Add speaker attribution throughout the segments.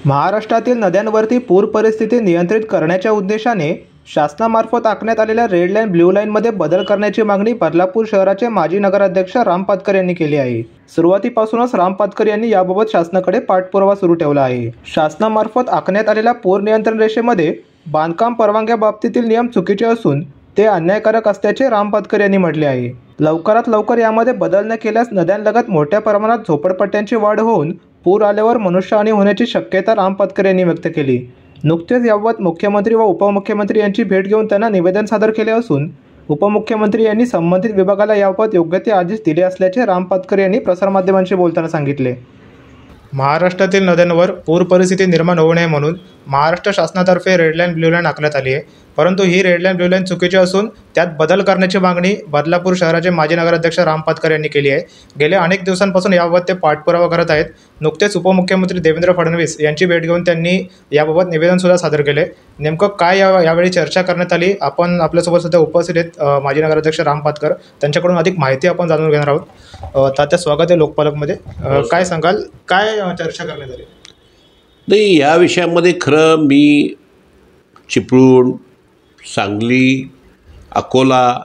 Speaker 1: महाराष्ट्रातील नद्यांवरती पूर परिस्थिती नियंत्रित करण्याच्या उद्देशाने शासनामार्फत आखण्यात आलेल्या रेड लाईन ब्ल्यू लाईनमध्ये बदल करण्याची मागणी बदलापूर शहराचे माजी नगराध्यक्ष राम पातकर यांनी केली आहे। सुरुवातीपासूनच राम पातकर यांनी याबाबत शासनाकडे पाठपुरावा सुरू ठेवला आहे। शासनामार्फत आखण्यात आलेल्या पूर नियंत्रण रेषेमध्ये बांधकाम परवानग्या बाबतीतील नियम चुकीचे असून ते अन्यायकारक असल्याचे राम पातकर यांनी म्हटले आहे। लवकरात लवकर यामध्ये बदल न केल्यास नद्यांलगत मोठ्या प्रमाणात झोपडपट्ट्यांची वाढ होऊन पूर आल्यावर मनुष्यहानी होण्याची शक्यता राम पातकर यांनी व्यक्त केली। नुकतेच याबाबत मुख्यमंत्री व उपमुख्यमंत्री यांची भेट घेऊन त्यांना निवेदन सादर केले असून उपमुख्यमंत्री यांनी संबंधित विभागाला याबाबत योग्य ते आदेश दिले असल्याचे राम पातकर यांनी प्रसारमाध्यमांशी बोलताना सांगितले। महाराष्ट्रातील नद्यांवर पूर परिस्थिती निर्माण होऊ नये म्हणून महाराष्ट्र शासनातर्फे रेड लाईन ब्ल्यू लाईन आखण्यात आली आहे, परंतु ही रेड लाईन ब्ल्यू लाईन चुकीची असून त्यात बदल करण्याची मागणी बदलापूर शहराचे माजी नगराध्यक्ष राम पातकर यांनी केली आहे। गेल्या अनेक दिवसांपासून याबाबत ते पाठपुरावा करत आहेत। नुकतेच उपमुख्यमंत्री देवेंद्र फडणवीस यांची भेट घेऊन त्यांनी याबाबत निवेदनसुद्धा सादर केले। नेमकं काय यावेळी चर्चा करण्यात आली, आपण आपल्यासोबत सध्या उपस्थित आहेत माजी नगराध्यक्ष राम पातकर, त्यांच्याकडून अधिक माहिती आपण जाणून घेणार आहोत। तात्या, स्वागत आहे लोकपालकमध्ये। काय सांगाल, काय चर्चा करण्यात आली?
Speaker 2: नाही, या विषयामध्ये खरं मी चिपळूण, सांगली, अकोला,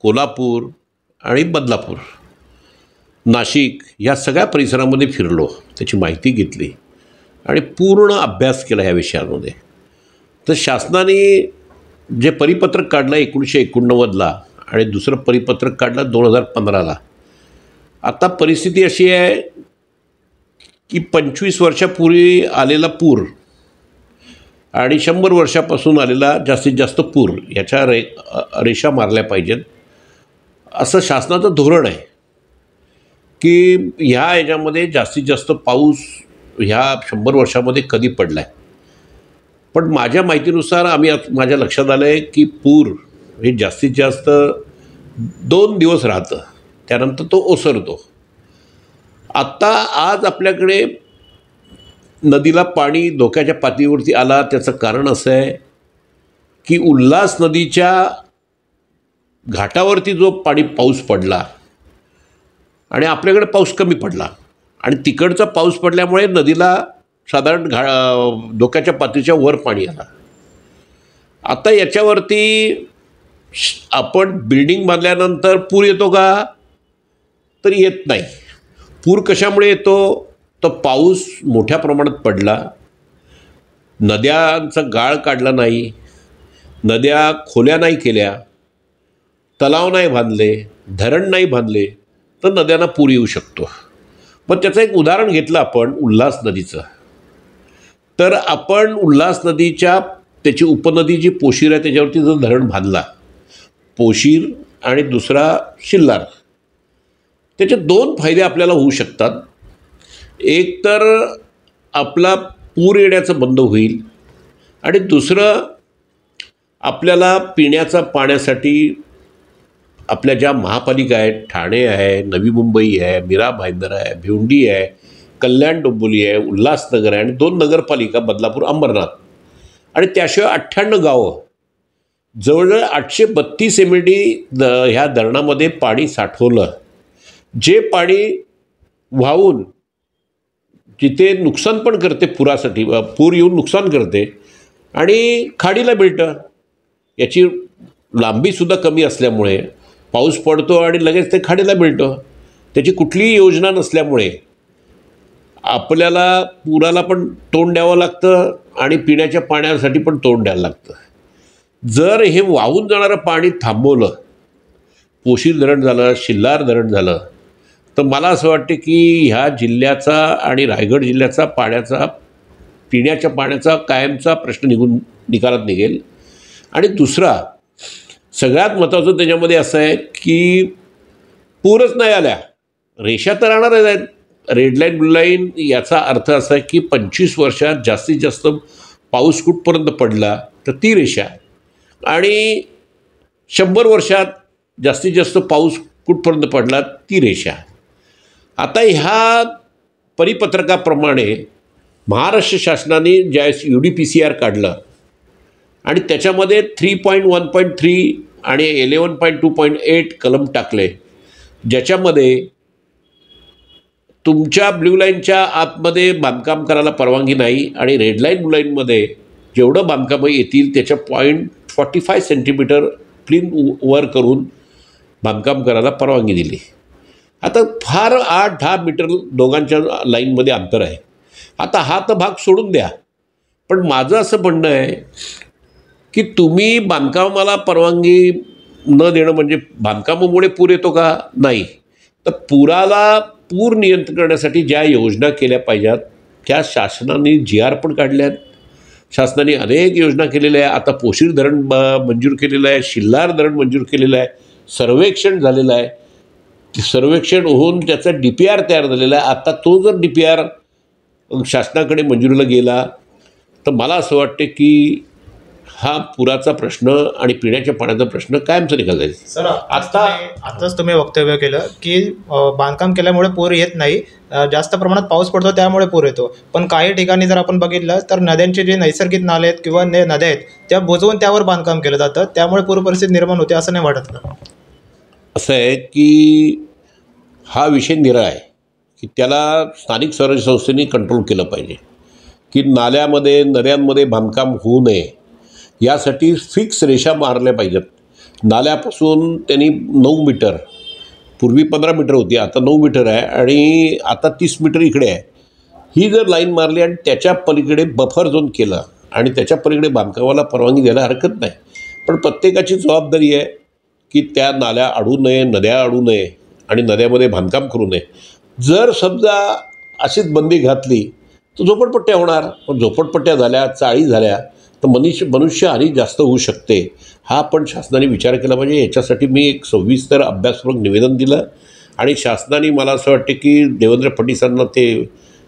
Speaker 2: कोल्हापूर आणि बदलापूर, नाशिक या सगळ्या परिसरामध्ये फिरलो, त्याची माहिती घेतली आणि पूर्ण अभ्यास केला या विषयांमध्ये। तर शासनाने जे परिपत्रक काढलं 1989ला आणि दुसरं परिपत्रक काढलं 2015ला। आता परिस्थिती अशी आहे की 25 वर्षापूर्वी आलेला पूर आणि 100 वर्षापासून आलेला जास्तीत जास्त पूर याच्या रेषा मारल्या पाहिजेत असं शासनाचं धोरण आहे की ह्या याच्यामध्ये जास्तीत जास्त पाऊस ह्या 100 वर्षामध्ये कधी पडला आहे। पण माझ्या माहितीनुसार माझ्या लक्षात आलं आहे की पूर हे जास्तीत जास्त 2 दिवस राहतं, त्यानंतर तो ओसरतो। आत्ता आज आपल्याकडे नदीला पाणी धोक्याच्या पातळीवरती आला, त्याचं कारण असं आहे की उल्हास नदीच्या घाटावरती जो पाऊस पडला आणि आपल्याकडे पाऊस कमी पडला आणि तिकडचा पाऊस पडल्यामुळे नदीला साधारण धोक्याच्या पातळीच्या वर पाणी आलं। आता याच्यावरती आपण बिल्डिंग बांधल्यानंतर पूर येतो का? तर येत नाही। पूर कशामुळे येतो? तर पाऊस मोठ्या प्रमाणात पडला, नद्यांचा गाळ काढला नाही, नद्या खोल्या नाही केल्या, तलाव नाही बांधले, धरण नाही बांधले, तर नद्यांना पूर येऊ शकतो। पण त्याचं एक उदाहरण घेतलं आपण उल्हास नदीचं, तर आपण उल्हास नदीच्या त्याची उपनदी जी पोशीर आहे त्याच्यावरती जर धरण बांधला, पोशीर आणि दुसरा शिल्लार, त्याचे 2 फायदे आपल्याला होऊ शकतात। एक तर आपला पूर येण्याचं बंद होईल आणि दुसरं आपल्याला पिण्याचा पाण्यासाठी आपल्या ज्या महापालिका आहेत, ठाणे आहे, नवी मुंबई आहे, मीरा भाईंदर आहे, भिवंडी आहे, कल्याण डोंबिवली आहे, उल्हासनगर आहे आणि 2 नगरपालिका बदलापूर, अंबरनाथ आणि त्याशिवाय 98 गावं, जवळजवळ 832 MLD ह्या धरणामध्ये पाणी साठवलं, जे पाणी वाहून जिथे नुकसान पण करते, पुरासाठी पूर येऊन नुकसान करते आणि खाडीला मिळतं। याची लांबीसुद्धा कमी असल्यामुळे पाऊस पडतो आणि लगेच ते खाडीला मिळतं। त्याची कुठलीही योजना नसल्यामुळे आपल्याला पुराला पण तोंड द्यावं लागतं आणि पिण्याच्या पाण्यासाठी पण तोंड द्यायला लागतं। जर हे वाहून जाणारं पाणी थांबवलं, पोशीर धरण झालं, शिल्लार धरण झालं, तर मला असं वाटतं की ह्या जिल्ह्याचा आणि रायगड जिल्ह्याचा पिण्याच्या पाण्याचा कायमचा प्रश्न निकालात निघेल। आणि दुसरा सगळ्यात महत्त्वाचं त्याच्यामध्ये असं आहे की पूरच नाही आल्या, रेषा तर राहणारच आहेत। रेड लाईन ब्ल्यू लाईन याचा अर्थ असा आहे की 25 वर्षात जास्तीत जास्त पाऊस कुठपर्यंत पडला तर ती रेषा, आणि 100 वर्षात जास्तीत जास्त पाऊस कुठपर्यंत पडला ती रेषा। आता ह्या परिपत्रकाप्रमाणे महाराष्ट्र शासनाने ज्यावेळेस UDPCR काढलं आणि त्याच्यामध्ये 3.1.3 आणि 11.2.8 कलम टाकले, ज्याच्यामध्ये तुमच्या ब्ल्यू लाईनच्या आतमध्ये बांधकाम करायला परवानगी नाही आणि रेड लाईन ब्ल्यू लाईनमध्ये जेवढं बांधकामं येतील त्याच्या 0.45 सेंटीमीटर क्लीन वर करून बांधकाम करायला परवानगी दिली. आता फार 8-10 मीटर दोघांच्या लाईनमध्ये अंतर आहे. आता हा तर भाग सोडून द्या, पण माझं असं म्हणणं आहे की तुम्ही बांधकामाला परवानगी न देणं म्हणजे बांधकामामुळे पूर येतो का? नाही. तर पूर नियंत्रण करण्यासाठी ज्या योजना केल्या पाहिजेत त्या शासनाने GR पण काढल्यात. शासनाने अनेक योजना केलेल्या आहे. आता पोशीर धरण मंजूर केलेलं आहे, शिल्लार धरण मंजूर केलेलं आहे, सर्वेक्षण झालेलं आहे. सर्वेक्षण होऊन त्याचा DPR तयार झालेला आहे. आता तो जर DPR शासनाकडे मंजुरीला गेला तर मला असं वाटते की हा पुराचा प्रश्न आणि पिण्याच्या पाण्याचा प्रश्न कायमचा निकाल जाईल.
Speaker 1: सर, आताच तुम्ही वक्तव्य केलं की बांधकाम केल्यामुळे पूर येत नाही, जास्त प्रमाणात पाऊस पडतो त्यामुळे पूर येतो. पण काही ठिकाणी जर आपण बघितलं तर नद्यांचे जे नैसर्गिक नाले आहेत किंवा नद्या आहेत त्या बुजवून त्यावर बांधकाम केलं जातं, त्यामुळे पूर परिस्थिती निर्माण होते, असं नाही वाटत का?
Speaker 2: असं आहे की हा विषय निराळा आहे की त्याला स्थानिक स्वराज्य संस्थेने कंट्रोल केलं पाहिजे की नाल्यामध्ये नद्यांमध्ये बांधकाम होऊ नये यासाठी फिक्स रेषा मारल्या पाहिजेत. नाल्यापासून त्यांनी 9 मीटर, पूर्वी 15 मीटर होती, आता 9 मीटर आहे आणि आता 30 मीटर इकडे आहे. ही जर लाईन मारली आणि त्याच्या पलीकडे बफर झोन केला आणि त्याच्या पलीकडे बांधकामाला परवानगी द्यायला हरकत नाही. पण प्रत्येकाची जबाबदारी आहे की त्या नाल्या अडू नये, नद्या अडू नये आणि नद्यामध्ये बांधकाम करू नये. जर समजा अशीच बंदी घातली तर झोपडपट्ट्या होणार. पण झोपडपट्ट्या झाल्या, चाळी झाल्या तर मनुष्यहानी जास्त होऊ शकते. हा पण शासनाने विचार केला पाहिजे. याच्यासाठी मी एक सविस्तर अभ्यासपूर्वक निवेदन दिलं आणि शासनाने मला असं वाटते की देवेंद्र फडणवीसांना ते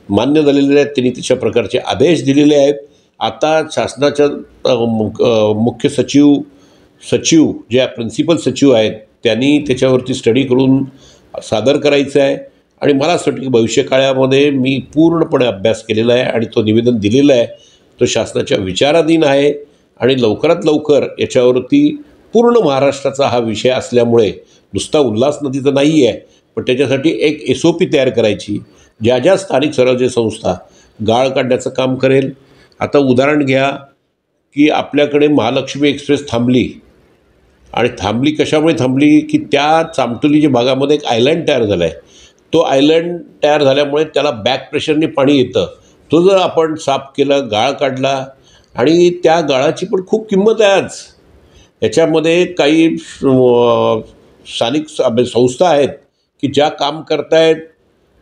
Speaker 2: मान्य झालेले आहेत. त्यांनी तशा प्रकारचे आदेश दिलेले आहेत. आता शासनाच्या मुख्य सचिव ज्या प्रिन्सिपल सचिव आहेत त्यांनी त्याच्यावरती स्टडी करून सादर करायचं आहे आणि मला असं वाटतं की भविष्यकाळामध्ये मी पूर्णपणे अभ्यास केलेला आहे आणि तो निवेदन दिलेलं आहे. तो शासनाच्या विचाराधीन आहे आणि लवकरात लवकर याच्यावरती पूर्ण महाराष्ट्राचा हा विषय असल्यामुळे नुसता उल्हास नदीचा नाही आहे, पण त्याच्यासाठी एक SOP तयार करायची. ज्या स्थानिक स्वराज्य संस्था गाळ काढण्याचं काम करेल. आता उदाहरण घ्या की आपल्याकडे महालक्ष्मी एक्सप्रेस थांबली आणि थांबली कशामुळे थांबली की त्या चामटोलीच्या भागामध्ये एक आयलँड तयार झाला आहे. तो आयलँड तयार झाल्यामुळे त्याला बॅक प्रेशरने पाणी येतं. तो जर आपण साफ केला, गाळ काढला आणि त्या गाळाची पण खूप किंमत आहे आज. याच्यामध्ये काही स्थानिक संस्था आहेत की ज्या काम करतायत,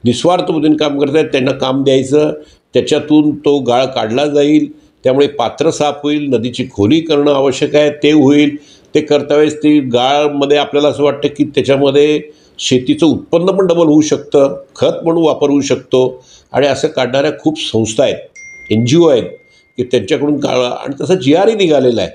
Speaker 2: निस्वार्थपणे काम करतायत, त्यांना काम द्यायचं, त्याच्यातून तो गाळ काढला जाईल, त्यामुळे पात्र साफ होईल, नदीची खोली करणं आवश्यक आहे ते होईल. ते करता वेळेस ती गाळमध्ये आपल्याला असं वाटतं की त्याच्यामध्ये शेतीचं उत्पन्न पण डबल होऊ शकतं, खत म्हणून वापर होऊ शकतो आणि असं काढणाऱ्या खूप संस्था आहेत, NGO आहेत की त्यांच्याकडून आणि तसा GRही निघालेला आहे,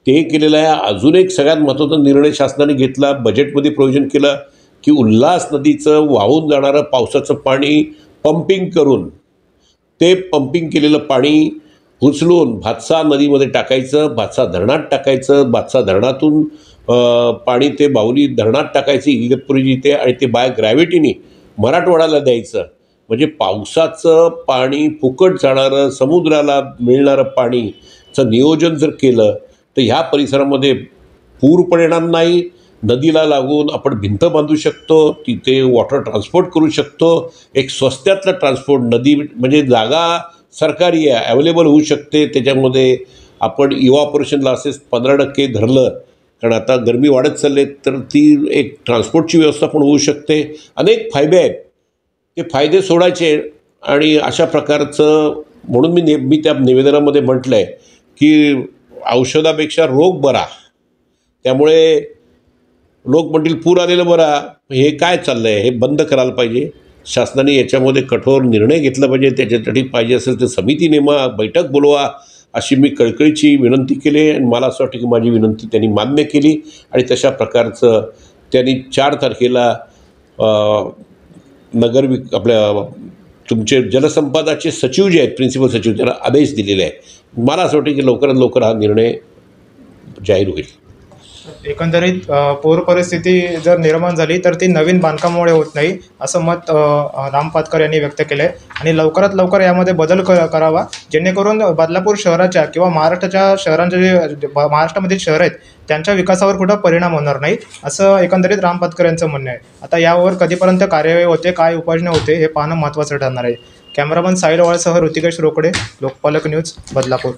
Speaker 2: ते केलेलं आहे. अजून एक सगळ्यात महत्त्वाचा निर्णय शासनाने घेतला, बजेटमध्ये प्रोव्हिजन केलं की उल्हास नदीचं वाहून जाणारं पावसाचं पाणी पंपिंग करून ते पंपिंग केलेलं पाणी उचलून भातसा नदीमध्ये टाकायचं, भातसा धरणात टाकायचं, भातसा धरणातून पाणी ते बाहुली धरणात टाकायचं इगतपुरी जिथे आणि ते बाय ग्रॅव्हिटीने मराठवाड्याला द्यायचं. म्हणजे पावसाचं पाणी फुकट जाणारं, समुद्राला मिळणारं पाणीचं नियोजन जर केलं तर ह्या परिसरामध्ये पूर पण येणार नाही. नदीला लागून आपण भिंत बांधू शकतो, तिथे वॉटर ट्रान्सपोर्ट करू शकतो. एक स्वस्त्यातलं ट्रान्सपोर्ट, नदी म्हणजे जागा सरकारी आहे, अवेलेबल होऊ शकते. त्याच्यामध्ये आपण इव्हॅपोरेशन लॉसेस 15% धरलं, कारण आता गरमी वाढत चालले तर ती एक ट्रान्सपोर्टची व्यवस्था पण होऊ शकते. अनेक फायदे आहेत, ते फायदे सोडायचे आणि अशा प्रकारचं म्हणून मी त्या निवेदनामध्ये म्हटलं आहे की औषधापेक्षा रोग बरा. त्यामुळे लोक म्हणतील पूर आलेलं बरा, हे काय चाललं आहे, हे बंद करायला पाहिजे. शासनाने याच्यामध्ये कठोर निर्णय घेतला पाहिजे. त्याच्यासाठी पाहिजे असेल तर समिती नेमा, बैठक बोलवा, अशी मी कळकळीची विनंती केली आणि मला असं वाटतं की माझी विनंती त्यांनी मान्य केली आणि तशा प्रकारचं त्यांनी 4 तारखेला आपल्या तुमचे जलसंपदाचे सचिव जे आहेत, प्रिन्सिपल सचिव, त्यांना आदेश दिलेले आहे. मला असं वाटतं की लवकरात लवकर हा निर्णय जाहीर होईल.
Speaker 1: एकंदरीत पूर परिस्थिती जर निर्माण झाली तर ती नवीन बांधकामामुळे होत नाही, असं मत राम पातकर यांनी व्यक्त केलं आहे. आणि लवकरात लवकर यामध्ये बदल करावा, जेणेकरून बदलापूर शहराच्या किंवा महाराष्ट्राच्या शहरांचे जे महाराष्ट्रामधील शहर आहेत त्यांच्या विकासावर कुठं परिणाम होणार नाही, असं एकंदरीत राम पातकर यांचं म्हणणं आहे. आता यावर कधीपर्यंत कार्यवाही होते, काय उपाययोजना होते हे पाहणं महत्त्वाचं ठरणार आहे. Cameraman Sahil वाळसह Rutikesh Rokade, लोकपालक news, Badlapur.